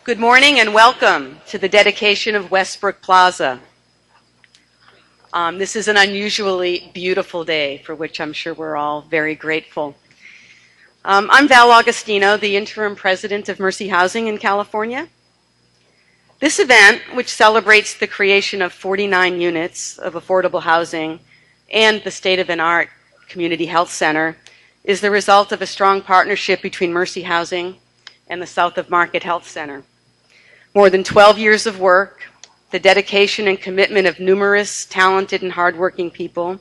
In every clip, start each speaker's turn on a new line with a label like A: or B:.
A: Good morning and welcome to the dedication of Westbrook Plaza. This is an unusually beautiful day for which I'm sure we're all very grateful. I'm Val Augustino, the interim president of Mercy Housing in California. This event, which celebrates the creation of 49 units of affordable housing and the state-of-the-art community health center, is the result of a strong partnership between Mercy Housing and the South of Market Health Center. More than 12 years of work, the dedication and commitment of numerous talented and hardworking people,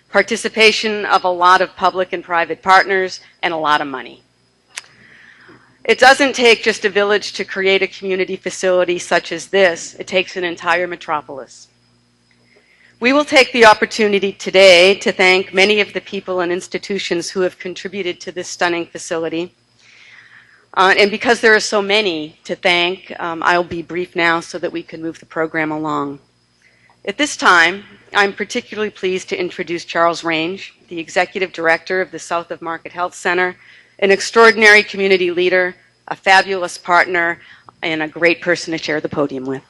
A: participation of a lot of public and private partners, and a lot of money. It doesn't take just a village to create a community facility such as this. It takes an entire metropolis. We will take the opportunity today to thank many of the people and institutions who have contributed to this stunning facility. And because there are so many to thank, I'll be brief now so that we can move the program along. At this time, I'm particularly pleased to introduce Charles Range, the Executive Director of the South of Market Health Center, an extraordinary community leader, a fabulous partner, and a great person to share the podium with.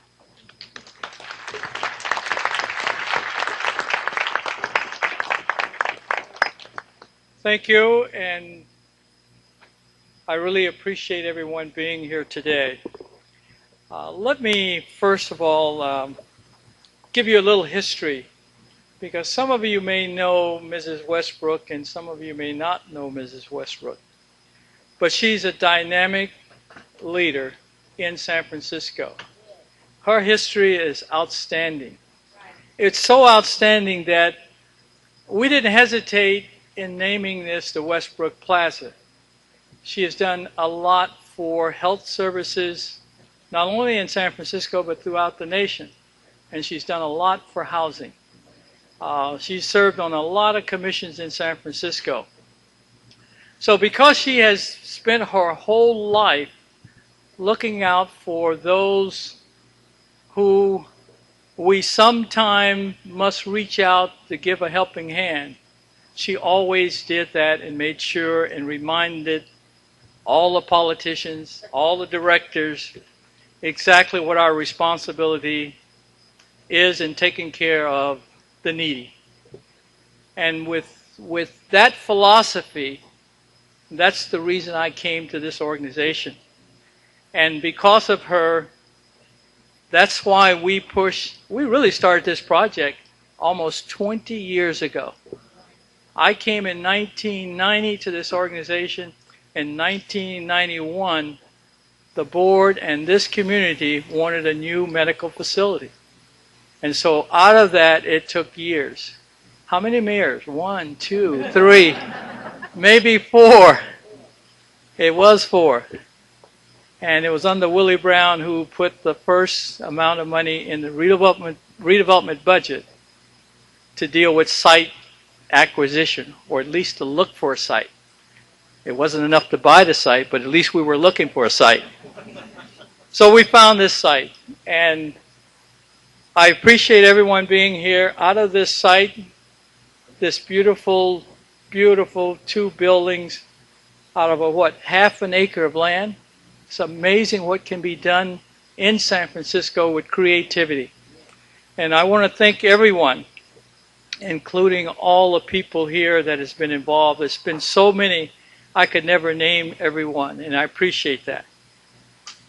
B: Thank you, and I really appreciate everyone being here today. Let me, first of all, give you a little history, because some of you may know Mrs. Westbrook and some of you may not know Mrs. Westbrook. But she's a dynamic leader in San Francisco. Her history is outstanding. It's so outstanding that we didn't hesitate in naming this the Westbrook Plaza. She has done a lot for health services, not only in San Francisco, but throughout the nation. And she's done a lot for housing. She's served on a lot of commissions in San Francisco. So because she has spent her whole life looking out for those who we sometime must reach out to give a helping hand, she always did that and made sure and reminded all the politicians, all the directors, exactly what our responsibility is in taking care of the needy. And with that philosophy, that's the reason I came to this organization. And because of her, that's why we really started this project almost 20 years ago. I came in 1990 to this organization. In 1991, the board and this community wanted a new medical facility. And so out of that, it took years. How many mayors? 1, 2, 3, maybe 4. It was 4. And it was under Willie Brown who put the first amount of money in the redevelopment budget to deal with site acquisition, or at least to look for a site. It wasn't enough to buy the site, but at least we were looking for a site. So we found this site, and I appreciate everyone being here. Out of this site, this beautiful, beautiful 2 buildings, out of a, half an acre of land. It's amazing what can be done in San Francisco with creativity. And I want to thank everyone, including all the people here that has been involved. There's been so many, I could never name everyone, and I appreciate that.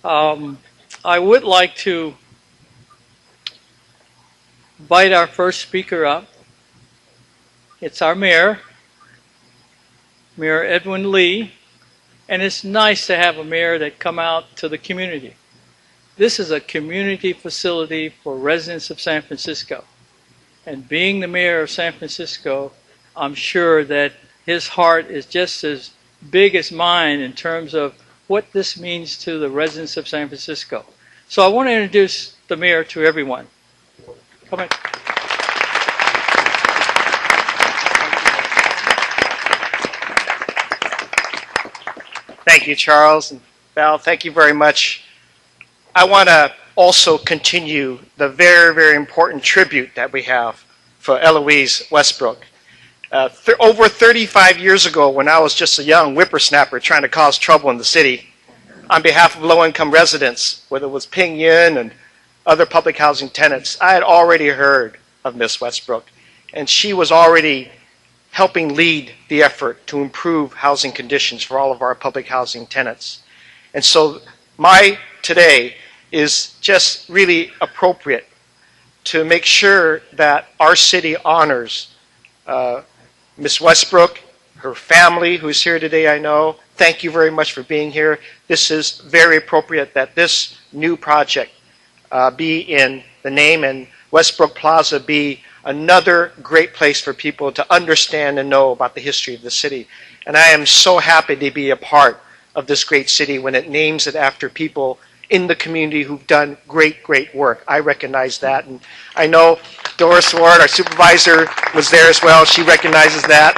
B: I would like to invite our first speaker up. It's our mayor, Mayor Edwin Lee, and it's nice to have a mayor that come out to the community. This is a community facility for residents of San Francisco. And being the mayor of San Francisco, I'm sure that his heart is just as big as mine in terms of what this means to the residents of San Francisco. So I want to introduce the mayor to everyone. Come on.
C: Thank you, Charles and Val. Thank you very much. I want to also continue the very, very important tribute that we have for Eloise Westbrook. Over 35 years ago, when I was just a young whippersnapper trying to cause trouble in the city, on behalf of low-income residents, whether it was Ping Yin and other public housing tenants, I had already heard of Miss Westbrook, and she was already helping lead the effort to improve housing conditions for all of our public housing tenants. And so my today is just really appropriate to make sure that our city honors Miss Westbrook, her family who's here today, I know. Thank you very much for being here. This is very appropriate that this new project be in the name, and Westbrook Plaza be another great place for people to understand and know about the history of the city. And I am so happy to be a part of this great city when it names it after people in the community who've done great, great work. I recognize that. And I know Doris Ward, our supervisor, was there as well. She recognizes that.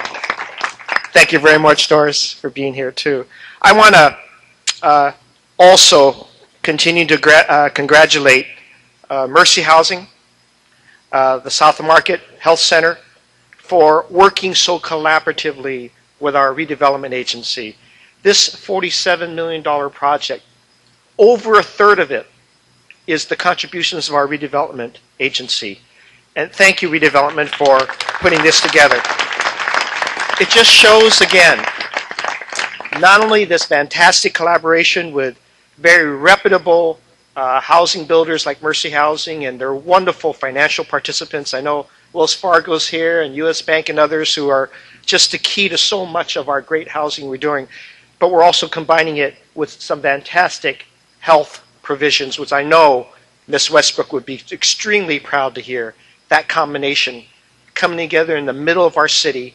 C: Thank you very much, Doris, for being here too. I want to also continue to congratulate Mercy Housing, the South Market Health Center, for working so collaboratively with our redevelopment agency. This $47 million project, over a third of it is the contributions of our redevelopment agency. And thank you, redevelopment, for putting this together. It just shows again, not only this fantastic collaboration with very reputable housing builders like Mercy Housing and their wonderful financial participants. I know Wells Fargo's here and US Bank and others who are just the key to so much of our great housing we're doing. But we're also combining it with some fantastic health provisions, which I know Ms. Westbrook would be extremely proud to hear. That combination coming together in the middle of our city,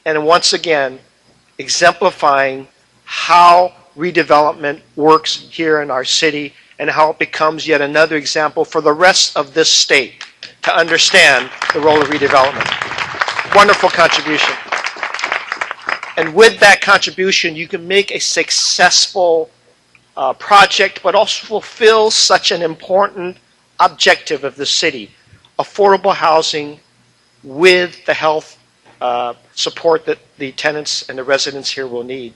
C: and once again exemplifying how redevelopment works here in our city and how it becomes yet another example for the rest of this state to understand the role of redevelopment. Wonderful contribution. And with that contribution, you can make a successful project, but also fulfill such an important objective of the city: affordable housing with the health support that the tenants and the residents here will need.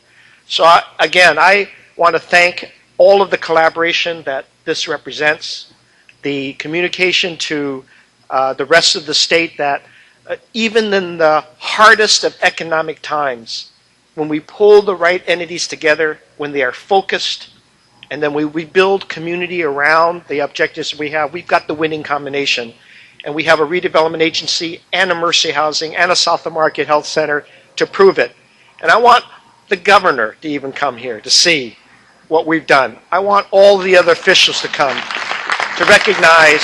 C: So again, I want to thank all of the collaboration that this represents, the communication to the rest of the state that even in the hardest of economic times, when we pull the right entities together, when they are focused, and then we build community around the objectives we have, we've got the winning combination. And we have a redevelopment agency and a Mercy Housing and a South of Market Health Center to prove it. And I want the governor to even come here to see what we've done. I want all the other officials to come to recognize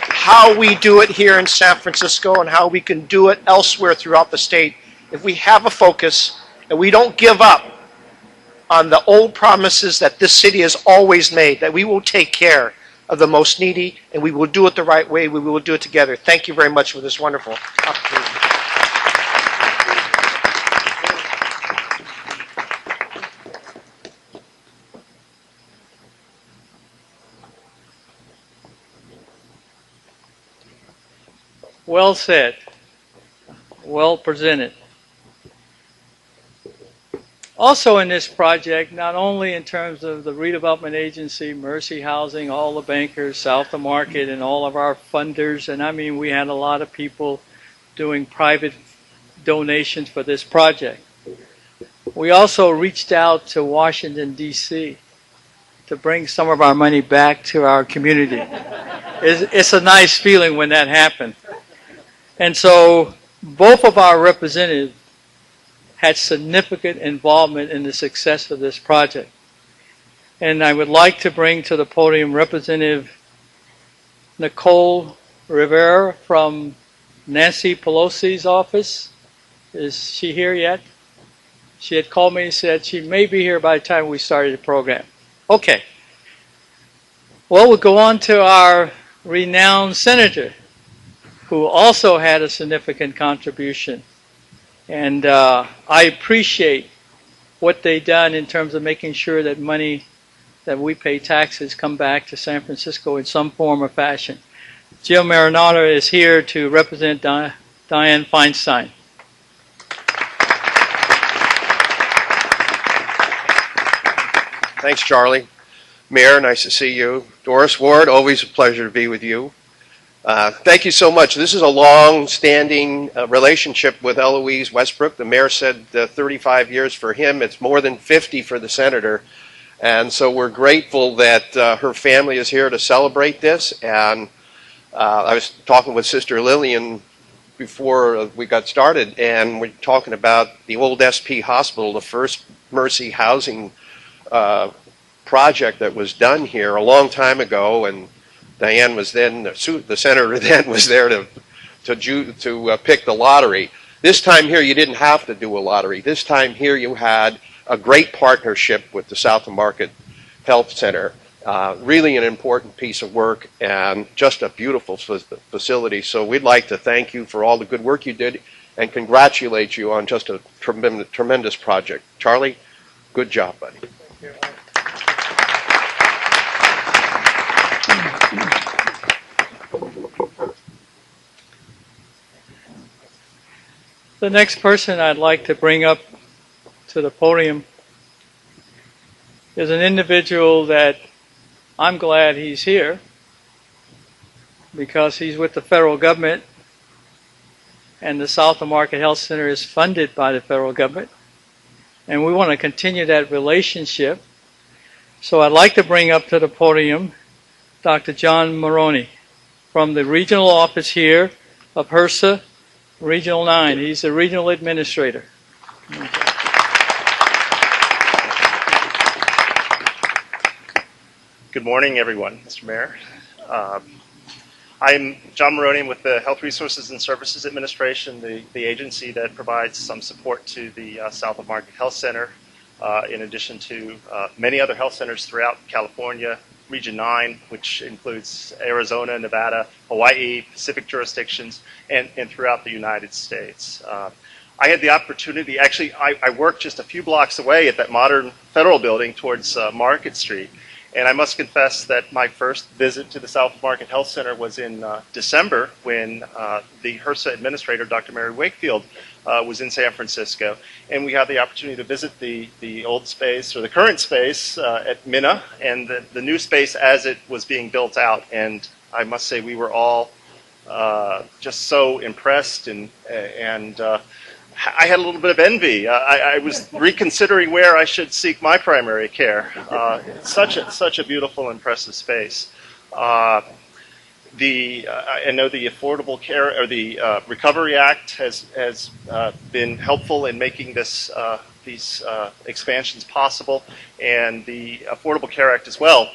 C: how we do it here in San Francisco and how we can do it elsewhere throughout the state if we have a focus and we don't give up on the old promises that this city has always made, that we will take care of the most needy, and we will do it the right way. We will do it together. Thank you very much for this wonderful opportunity.
B: Well said. Well presented. Also in this project, not only in terms of the redevelopment agency, Mercy Housing, all the bankers, South of Market, and all of our funders, and I mean we had a lot of people doing private donations for this project. We also reached out to Washington, D.C. to bring some of our money back to our community. It's a nice feeling when that happened. And so both of our representatives had significant involvement in the success of this project. And I would like to bring to the podium Representative Nicole Rivera from Nancy Pelosi's office. Is she here yet? She had called me and said she may be here by the time we started the program. Okay. Well, we'll go on to our renowned senator, who also had a significant contribution. And I appreciate what they've done in terms of making sure that money that we pay taxes come back to San Francisco in some form or fashion. Jill Marinata is here to represent Dianne Feinstein.
D: Thanks, Charlie. Mayor, nice to see you. Doris Ward, always a pleasure to be with you. Thank you so much. This is a long-standing relationship with Eloise Westbrook. The mayor said 35 years for him. It's more than 50 for the senator. And so we're grateful that her family is here to celebrate this. And I was talking with Sister Lillian before we got started, and we're talking about the old SP hospital, the first Mercy housing project that was done here a long time ago, and Diane was then, the senator then was there to pick the lottery. This time here you didn't have to do a lottery. This time here you had a great partnership with the South of Market Health Center. Really an important piece of work and just a beautiful facility. So we'd like to thank you for all the good work you did and congratulate you on just a tremendous project. Charlie, good job, buddy.
B: Thank you. The next person I'd like to bring up to the podium is an individual that I'm glad he's here because he's with the federal government and the South of Market Health Center is funded by the federal government, and we want to continue that relationship. So I'd like to bring up to the podium Dr. John Maroney from the regional office here of HRSA Regional 9. He's the regional administrator.
E: Good morning, everyone, Mr. Mayor. I'm John Maroney with the Health Resources and Services Administration, the agency that provides some support to the South of Market Health Center, in addition to many other health centers throughout California, Region 9, which includes Arizona, Nevada, Hawaii, Pacific jurisdictions, and throughout the United States. I had the opportunity, actually, I worked just a few blocks away at that modern federal building towards Market Street. And I must confess that my first visit to the South Market Health Center was in December when the HRSA administrator, Dr. Mary Wakefield, was in San Francisco. And we had the opportunity to visit the old space, or the current space at Minna, and the new space as it was being built out. And I must say we were all just so impressed, and I had a little bit of envy. I was reconsidering where I should seek my primary care. It's such a beautiful, impressive space. I know the Affordable Care or the Recovery Act has been helpful in making these expansions possible, and the Affordable Care Act as well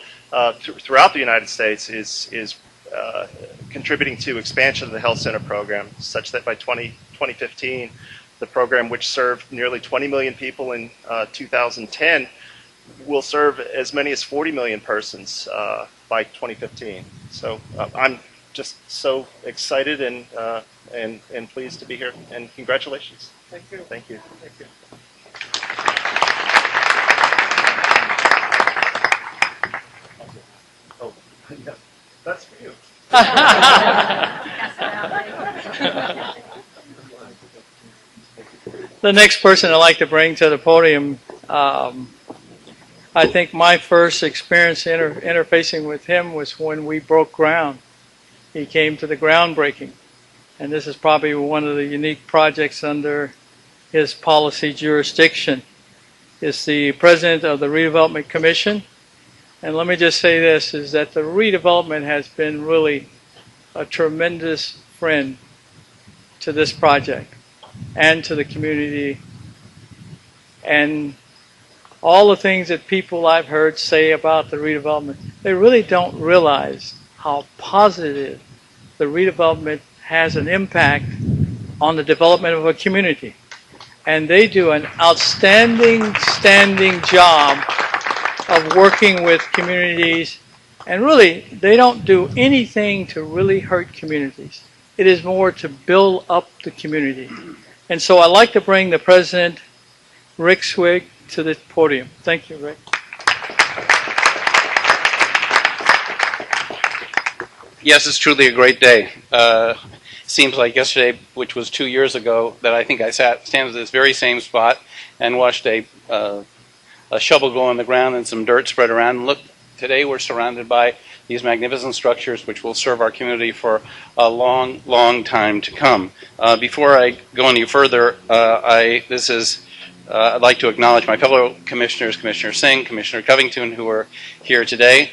E: throughout the United States is contributing to expansion of the health center program, such that by 2015. The program, which served nearly 20 million people in 2010, will serve as many as 40 million persons by 2015. So I'm just so excited and pleased to be here. And congratulations.
B: Thank you.
E: Thank you.
B: Thank you.
E: Oh, yeah, that's for you.
B: The next person I'd like to bring to the podium, I think my first experience interfacing with him was when we broke ground. He came to the groundbreaking, and this is probably one of the unique projects under his policy jurisdiction. Is the president of the Redevelopment Commission, and let me just say this, is that the redevelopment has been really a tremendous friend to this project and to the community, and all the things that people I've heard say about the redevelopment, they really don't realize how positive the redevelopment has an impact on the development of a community. And they do an outstanding job of working with communities, and really they don't do anything to really hurt communities. It is more to build up the community. And so I'd like to bring the President, Rick Swig, to the podium. Thank you, Rick.
F: Yes, it's truly a great day. Seems like yesterday, which was 2 years ago, that I think I stand at this very same spot and watched a a shovel go in the ground and some dirt spread around. And look, today we're surrounded by these magnificent structures which will serve our community for a long, long time to come. Before I go any further, I'd like to acknowledge my fellow commissioners, Commissioner Singh, Commissioner Covington, who are here today,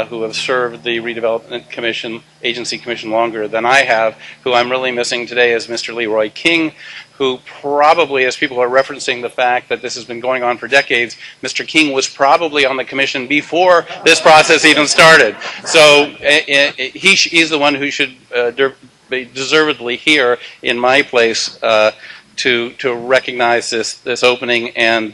F: who have served the Redevelopment Commission, Agency Commission longer than I have. Who I'm really missing today is Mr. Leroy King, who probably, as people are referencing the fact that this has been going on for decades, Mr. King was probably on the commission before this process even started. So he's the one who should be deservedly here in my place to recognize this opening and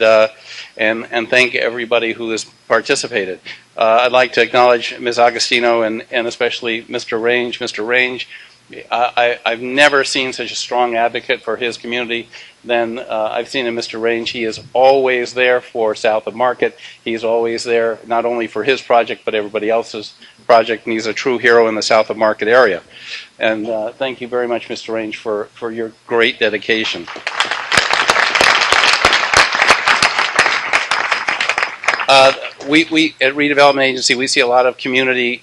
F: thank everybody who has participated. I'd like to acknowledge Ms. Agostino and especially Mr. Range. Mr. Range, I've never seen such a strong advocate for his community than I've seen in Mr. Range. He is always there for South of Market. He's always there not only for his project but everybody else's project, and he's a true hero in the South of Market area. And thank you very much, Mr. Range, for your great dedication. We at Redevelopment Agency, we see a lot of community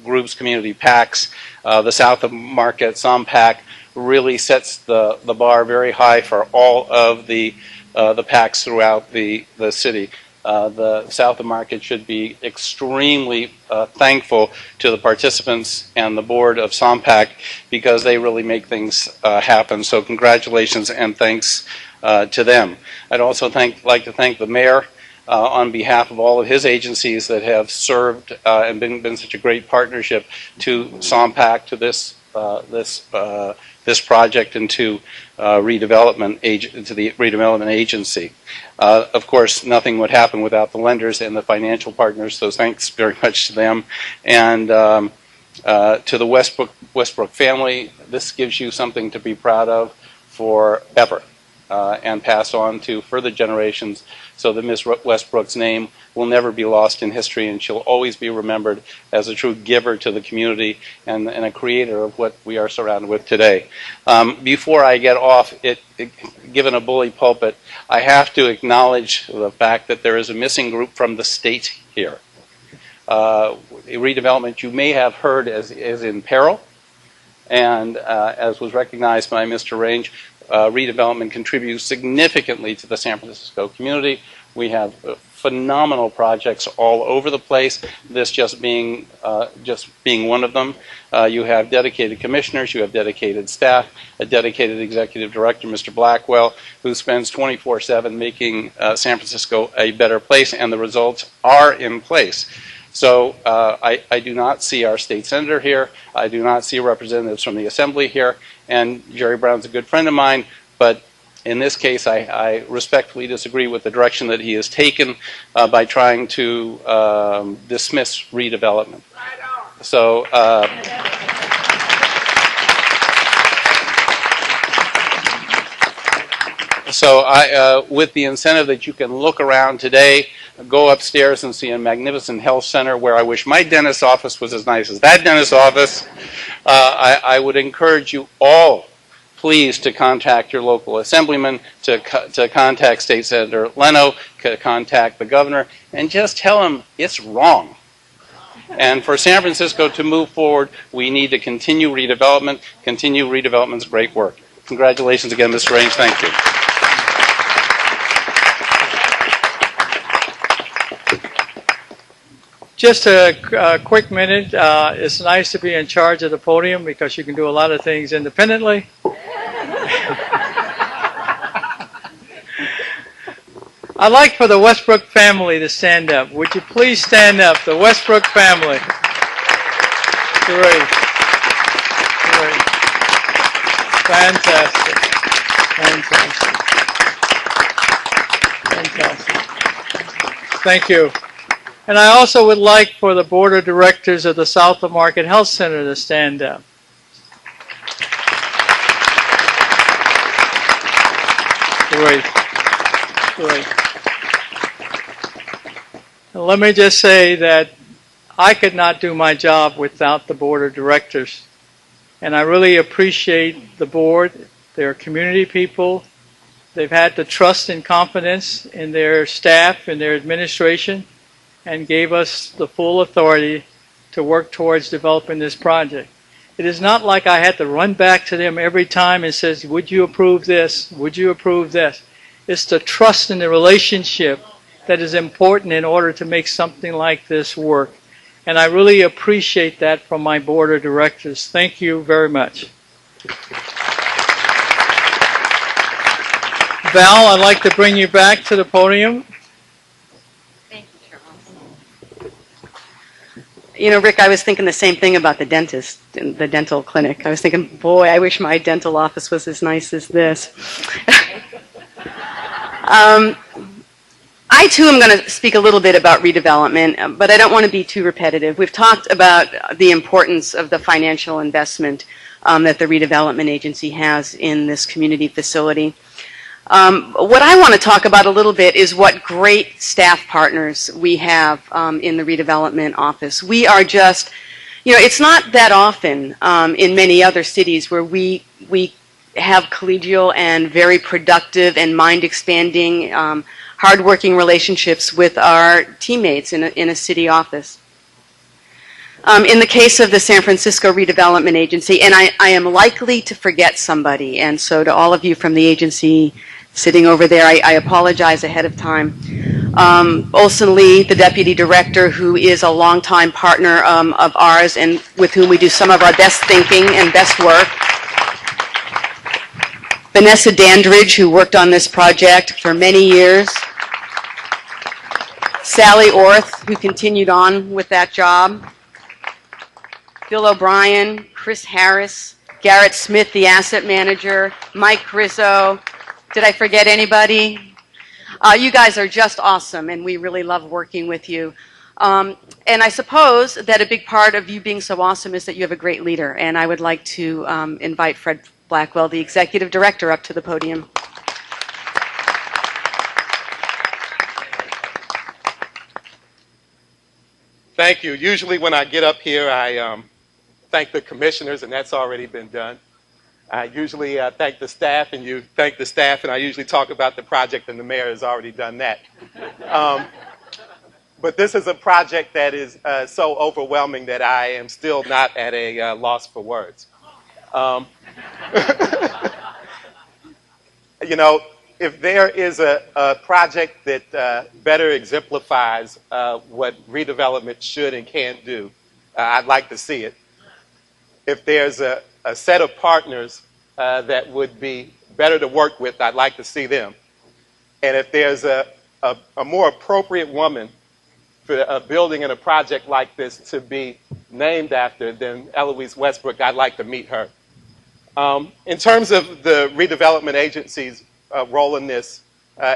F: groups, community PACs. The South of Market SOMPAC really sets the bar very high for all of the PACs throughout the city. The South of Market should be extremely thankful to the participants and the board of SOMPAC because they really make things happen. So congratulations and thanks to them. I'd also like to thank the mayor on behalf of all of his agencies that have served and been such a great partnership to SOMPAC, to this project, and to the Redevelopment Agency. Of course, nothing would happen without the lenders and the financial partners, so thanks very much to them. And to the Westbrook family, this gives you something to be proud of forever. And pass on to further generations so that Ms. Westbrook's name will never be lost in history, and she'll always be remembered as a true giver to the community and a creator of what we are surrounded with today. Before I get off, given a bully pulpit, I have to acknowledge the fact that there is a missing group from the state here. Redevelopment, you may have heard, is in peril, and as was recognized by Mr. Range, Redevelopment contributes significantly to the San Francisco community. We have phenomenal projects all over the place, this just being one of them. You have dedicated commissioners, you have dedicated staff, a dedicated executive director, Mr. Blackwell, who spends 24/7 making San Francisco a better place, and the results are in place. So I do not see our state senator here. I do not see representatives from the assembly here. And Jerry Brown's a good friend of mine, but in this case, I respectfully disagree with the direction that he has taken by trying to dismiss redevelopment. So. With the incentive that you can look around today, go upstairs and see a magnificent health center where I wish my dentist's office was as nice as that dentist's office, I would encourage you all, please, to contact your local assemblyman, to contact State Senator Leno, to contact the governor, and just tell him it's wrong. And for San Francisco to move forward, we need to continue redevelopment's great work. Congratulations again, Mr. Range. Thank you.
B: Just a quick minute. It's nice to be in charge of the podium because you can do a lot of things independently. I'd like for the Westbrook family to stand up. Would you please stand up? The Westbrook family. Great. Great. Fantastic. Fantastic. Fantastic. Thank you. And I also would like for the board of directors of the South of Market Health Center to stand up. Great. Great. And let me just say that I could not do my job without the board of directors. And I really appreciate the board. They're community people. They've had the trust and confidence in their staff and their administration and gave us the full authority to work towards developing this project. It is not like I had to run back to them every time and says, would you approve this? Would you approve this? It's the trust in the relationship that is important in order to make something like this work. And I really appreciate that from my board of directors. Thank you very much. Val, I'd like to bring you back to the podium.
A: Thank you, Charles. You know, Rick, I was thinking the same thing about the dentist in the dental clinic. I was thinking, boy, I wish my dental office was as nice as this. I, too, am going to speak a little bit about redevelopment, but I don't want to be too repetitive. We've talked about the importance of the financial investment that the redevelopment agency has in this community facility. What I want to talk about a little bit is what great staff partners we have in the redevelopment office. We are just, you know, it's not that often in many other cities where we have collegial and very productive and mind-expanding, hard-working relationships with our teammates in a city office. In the case of the San Francisco Redevelopment Agency, and I am likely to forget somebody, and so to all of you from the agency sitting over there, I apologize ahead of time. Olson Lee, the deputy director, who is a longtime partner of ours and with whom we do some of our best thinking and best work. Vanessa Dandridge, who worked on this project for many years. Sally Orth, who continued on with that job. Bill O'Brien, Chris Harris, Garrett Smith, the asset manager, Mike Rizzo. Did I forget anybody? You guys are just awesome, and we really love working with you. And I suppose that a big part of you being so awesome is that you have a great leader, and I would like to invite Fred Blackwell, the executive director, up to the podium.
G: Thank you. Usually when I get up here, I thank the commissioners, and that's already been done. I usually thank the staff, and you thank the staff, and I usually talk about the project, and the mayor has already done that. But this is a project that is so overwhelming that I am still not at a loss for words. You know, if there is a project that better exemplifies what redevelopment should and can do, I'd like to see it. If there's a set of partners that would be better to work with, I'd like to see them. And if there's a more appropriate woman for a building and a project like this to be named after than Eloise Westbrook, I'd like to meet her. In terms of the redevelopment agency's role in this,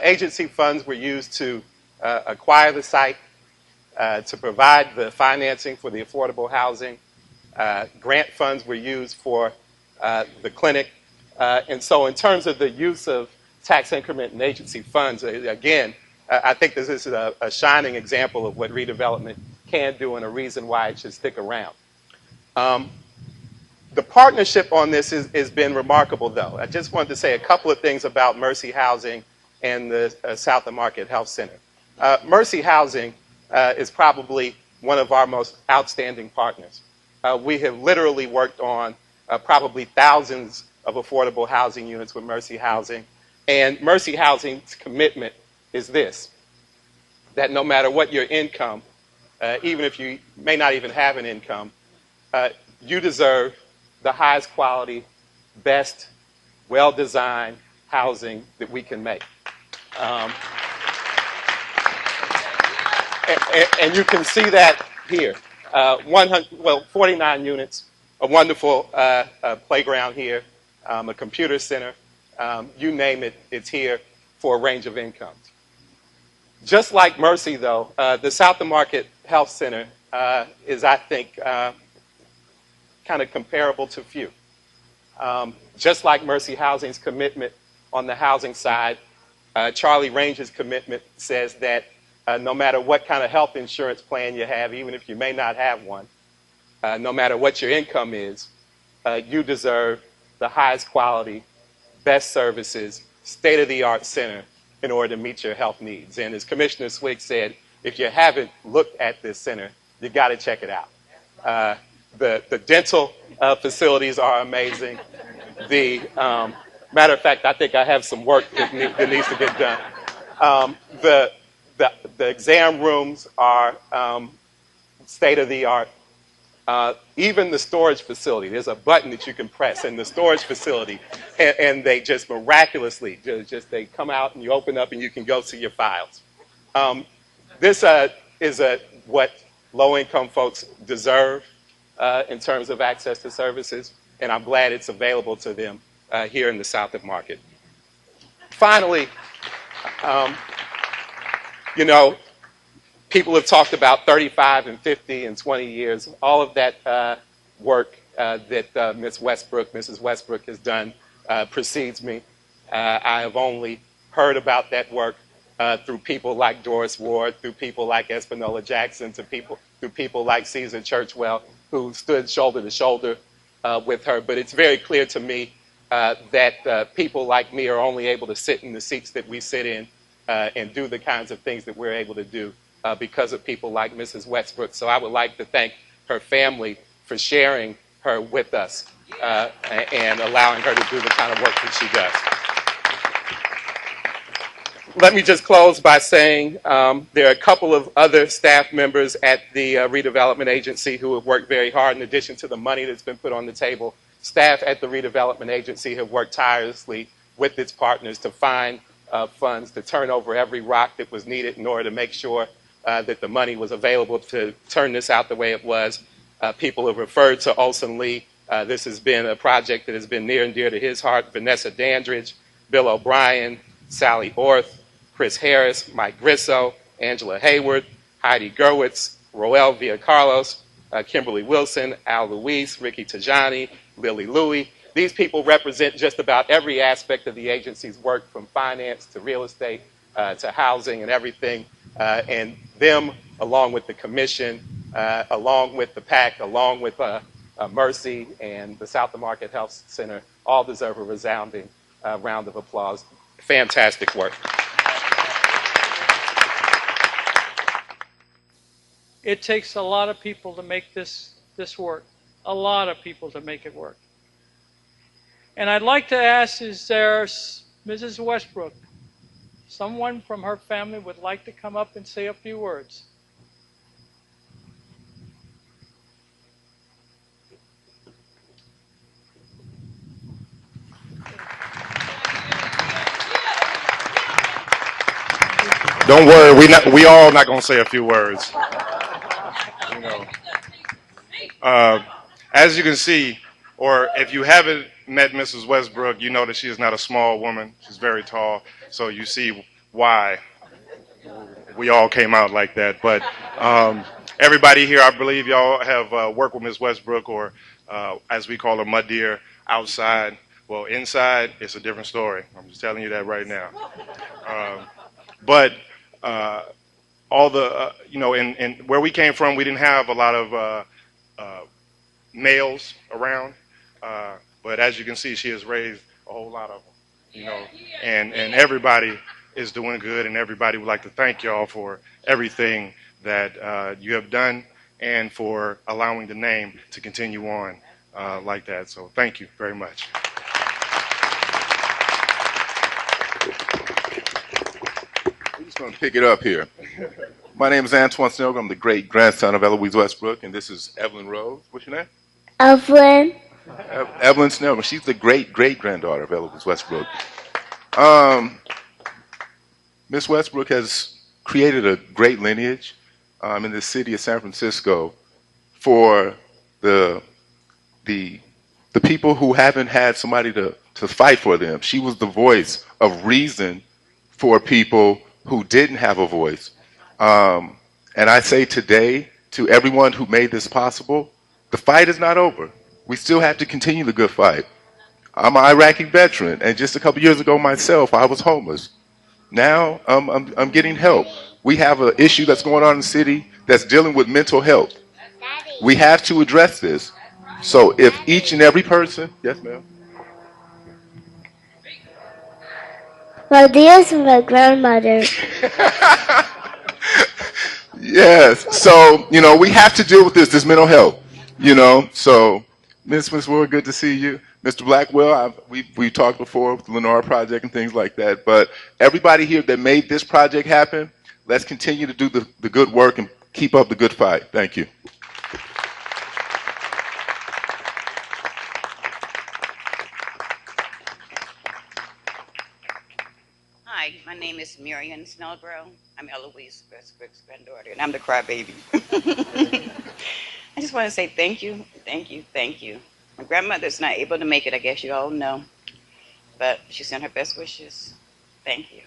G: agency funds were used to acquire the site, to provide the financing for the affordable housing. Grant funds were used for the clinic. And so in terms of the use of tax increment and agency funds, again, I think this is a shining example of what redevelopment can do and a reason why it should stick around. The partnership on this has been remarkable, though. I just wanted to say a couple of things about Mercy Housing and the South of Market Health Center. Mercy Housing is probably one of our most outstanding partners. We have literally worked on probably thousands of affordable housing units with Mercy Housing. And Mercy Housing's commitment is this, that no matter what your income, even if you may not even have an income, you deserve the highest quality, best, well-designed housing that we can make. And you can see that here. 49 units, a wonderful playground here, a computer center, you name it, it's here for a range of incomes. Just like Mercy, though, the South of Market Health Center is, I think, kind of comparable to few. Just like Mercy Housing's commitment on the housing side, Charlie Range's commitment says that no matter what kind of health insurance plan you have, even if you may not have one, no matter what your income is, you deserve the highest quality, best services state-of-the-art center in order to meet your health needs. And as Commissioner Swig said, if you haven't looked at this center, you got to check it out. The dental facilities are amazing. The matter of fact, I think I have some work that needs to get done. The exam rooms are state-of-the-art. Even the storage facility, there's a button that you can press in the storage facility, and they just miraculously, they come out and you open up and you can go see your files. This is what low-income folks deserve in terms of access to services, and I'm glad it's available to them here in the South of Market. Finally, you know, people have talked about 35 and 50 and 20 years. All of that work that Mrs. Westbrook has done precedes me. I have only heard about that work through people like Doris Ward, through people like Espanola Jackson, through people like Caesar Churchwell, who stood shoulder to shoulder with her. But it's very clear to me that people like me are only able to sit in the seats that we sit in and do the kinds of things that we're able to do because of people like Mrs. Westbrook. So I would like to thank her family for sharing her with us and allowing her to do the kind of work that she does. Let me just close by saying there are a couple of other staff members at the Redevelopment Agency who have worked very hard in addition to the money that's been put on the table. Staff at the Redevelopment Agency have worked tirelessly with its partners to find funds to turn over every rock that was needed in order to make sure that the money was available to turn this out the way it was. People have referred to Olson Lee. This has been a project that has been near and dear to his heart. Vanessa Dandridge, Bill O'Brien, Sally Orth, Chris Harris, Mike Grisso, Angela Hayward, Heidi Gerwitz, Roel Villacarlos, Kimberly Wilson, Al Luis, Ricky Tajani, Lily Louie. These people represent just about every aspect of the agency's work, from finance to real estate to housing and everything. And them, along with the commission, along with the PAC, along with Mercy and the South of Market Health Center, all deserve a resounding round of applause. Fantastic work.
B: It takes a lot of people to make this work, a lot of people to make it work. And I'd like to ask, is there Mrs. Westbrook, someone from her family would like to come up and say a few words?
H: Don't worry, we all not gonna say a few words. You know, as you can see, or if you haven't met Mrs. Westbrook, you know that she is not a small woman. She's very tall, so you see why we all came out like that. But everybody here, I believe y'all have worked with Ms. Westbrook, or as we call her, Mud Deer, outside. Well, inside, it's a different story. I'm just telling you that right now. But all the, you know, and where we came from, we didn't have a lot of males around. But as you can see, she has raised a whole lot of them, you know, and everybody is doing good, and everybody would like to thank y'all for everything that you have done and for allowing the name to continue on like that. So thank you very much.
I: I'm just going to pick it up here. My name is Antoine Snell. I'm the great-grandson of Eloise Westbrook, and this is Evelyn Rose. What's your name?
J: Edwin.
I: Evelyn Snellman. She's the great-great-granddaughter of Eloise Westbrook. Miss Westbrook has created a great lineage in the city of San Francisco for the people who haven't had somebody to fight for them. She was the voice of reason for people who didn't have a voice. And I say today to everyone who made this possible, the fight is not over. We still have to continue the good fight. I'm an Iraqi veteran, and just a couple years ago myself, I was homeless. Now I'm getting help. We have an issue that's going on in the city that's dealing with mental health. We have to address this. So if each and every person, yes ma'am.
J: Well, this is my grandmother.
I: Yes. So, we have to deal with this mental health, So, Miss Ward, good to see you. Mr. Blackwell, we talked before with the Lenora Project and things like that. But everybody here that made this project happen, let's continue to do the good work and keep up the good fight. Thank you.
K: Hi, my name is Marion Snellgrove. I'm Eloise Westbrook's granddaughter, and I'm the crybaby. I just want to say thank you, thank you, thank you. My grandmother's not able to make it, I guess you all know, but she sent her best wishes. Thank you.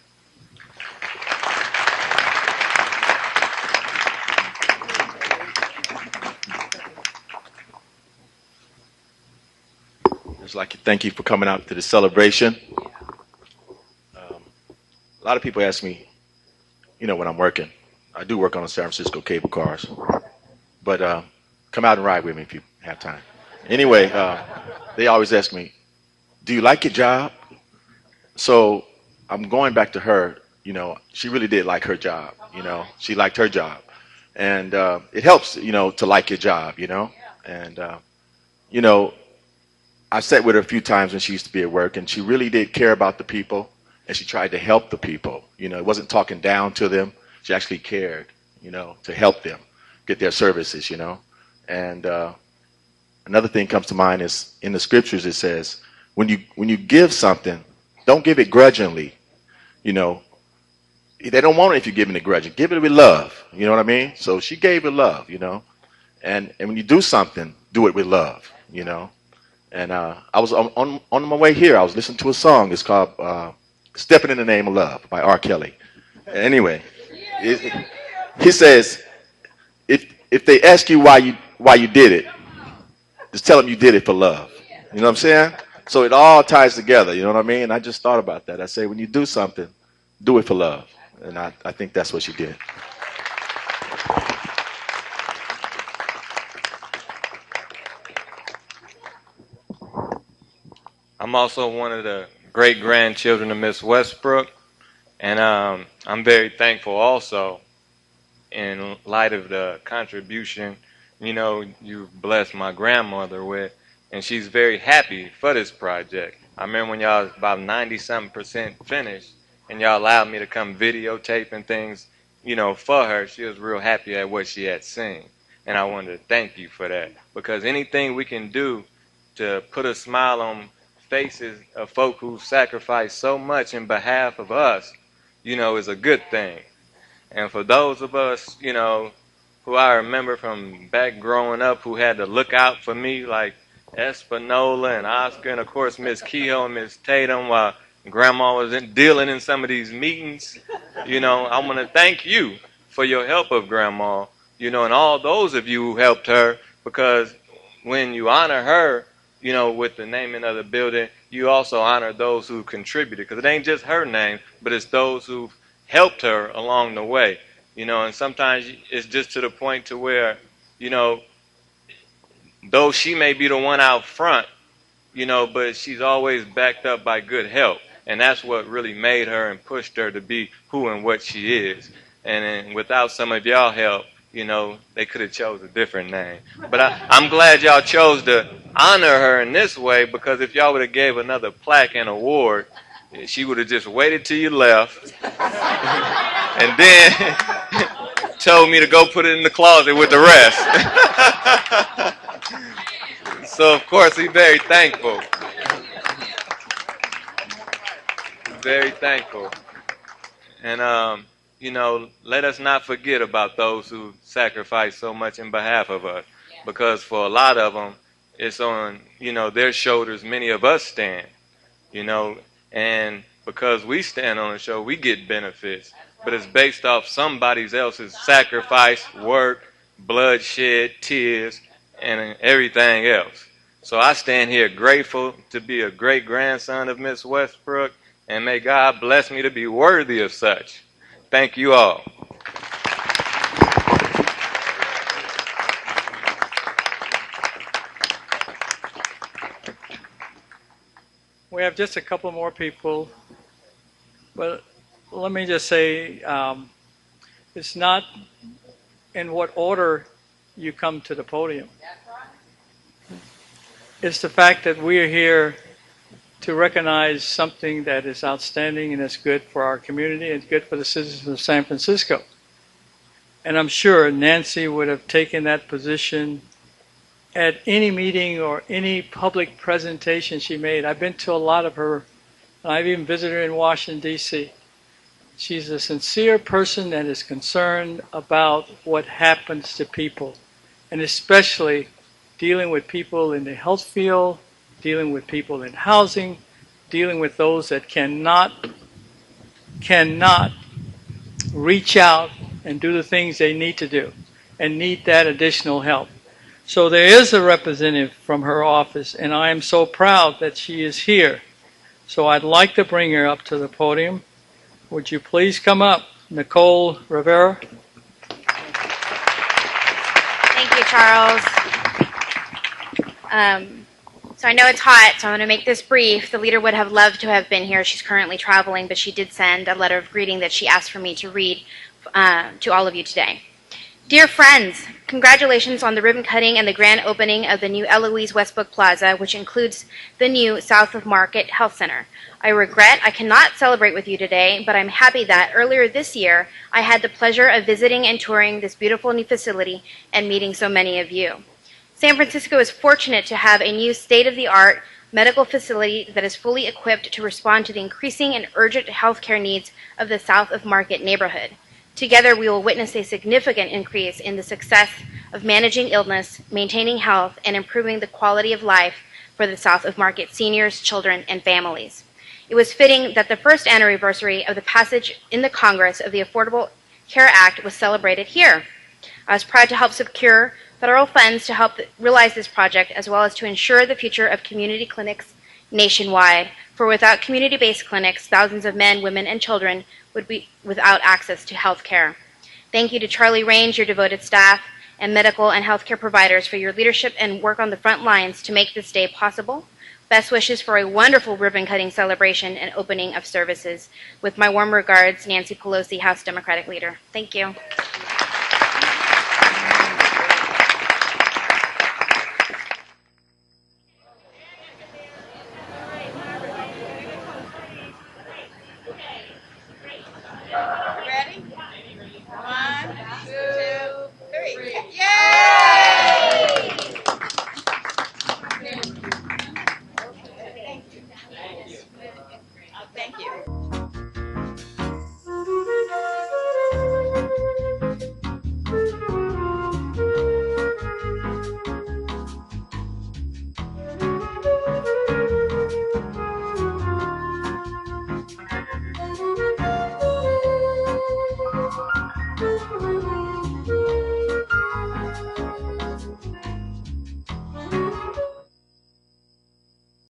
L: I'd like to thank you for coming out to the celebration. A lot of people ask me, when I'm working. I do work on the San Francisco cable cars. But come out and ride with me if you have time. Anyway, they always ask me, do you like your job? So I'm going back to her. She really did like her job. She liked her job. And it helps, to like your job, And, I sat with her a few times when she used to be at work, and she really did care about the people, and she tried to help the people. It wasn't talking down to them. She actually cared, to help them get their services, And another thing comes to mind is in the scriptures it says, when you give something, don't give it grudgingly. They don't want it if you're giving it grudgingly. Give it with love. You know what I mean? So she gave it love, And when you do something, do it with love, And I was on my way here. I was listening to a song. It's called "Stepping in the Name of Love" by R. Kelly. Anyway, he says, if they ask you why you did it, just tell them you did it for love. You know what I'm saying? So it all ties together. You know what I mean? I just thought about that. I say, when you do something, do it for love. And I think that's what she did.
M: I'm also one of the great-grandchildren of Miss Westbrook, and I'm very thankful also in light of the contribution, you've blessed my grandmother with, and she's very happy for this project. I remember when y'all was about 90-something% finished, and y'all allowed me to come videotape and things, for her. She was real happy at what she had seen, and I wanted to thank you for that, because anything we can do to put a smile on faces of folk who sacrifice so much in behalf of us, is a good thing. And for those of us, who I remember from back growing up who had to look out for me, like Espanola and Oscar, and of course Miss Kehoe and Miss Tatum, while Grandma was dealing in some of these meetings, I want to thank you for your help of Grandma, and all those of you who helped her, because when you honor her, with the naming of the building, you also honor those who contributed, because it ain't just her name, but it's those who've helped her along the way, and sometimes it's just to the point to where, though she may be the one out front, but she's always backed up by good help, and that's what really made her and pushed her to be who and what she is. And without some of y'all help, they could have chose a different name. But I'm glad y'all chose to honor her in this way, because if y'all would have gave another plaque and award, she would have just waited till you left and then told me to go put it in the closet with the rest. So, of course, he's very thankful. Very thankful. And, let us not forget about those who sacrifice so much in behalf of us, because for a lot of them, it's on, their shoulders many of us stand, and because we stand on the show, we get benefits, but it's based off somebody else's sacrifice, work, bloodshed, tears, and everything else. So I stand here grateful to be a great-grandson of Miss Westbrook, and may God bless me to be worthy of such. Thank you all.
B: We have just a couple more people. But let me just say, it's not in what order you come to the podium. It's the fact that we are here to recognize something that is outstanding and is good for our community and good for the citizens of San Francisco. And I'm sure Nancy would have taken that position at any meeting or any public presentation she made. I've been to a lot of her, and I've even visited her in Washington, D.C. She's a sincere person that is concerned about what happens to people, and especially dealing with people in the health field, dealing with people in housing, dealing with those that cannot reach out and do the things they need to do and need that additional help. So there is a representative from her office, and I am so proud that she is here. So I'd like to bring her up to the podium. Would you please come up, Nicole Rivera?
N: Thank you, Charles. So I know it's hot, so I'm going to make this brief. The leader would have loved to have been here. She's currently traveling, but she did send a letter of greeting that she asked for me to read to all of you today. Dear friends, congratulations on the ribbon cutting and the grand opening of the new Eloise Westbrook Plaza, which includes the new South of Market Health Center. I regret I cannot celebrate with you today, but I'm happy that earlier this year I had the pleasure of visiting and touring this beautiful new facility and meeting so many of you. San Francisco is fortunate to have a new state-of-the-art medical facility that is fully equipped to respond to the increasing and urgent healthcare needs of the South of Market neighborhood. Together, we will witness a significant increase in the success of managing illness, maintaining health, and improving the quality of life for the South of Market seniors, children, and families. It was fitting that the first anniversary of the passage in the Congress of the Affordable Care Act was celebrated here. I was proud to help secure federal funds to help realize this project, as well as to ensure the future of community clinics nationwide, for without community-based clinics, thousands of men, women, and children would be without access to health care. Thank you to Charlie Range, your devoted staff, and medical and healthcare providers for your leadership and work on the front lines to make this day possible. Best wishes for a wonderful ribbon-cutting celebration and opening of services. With my warm regards, Nancy Pelosi, House Democratic Leader. Thank you.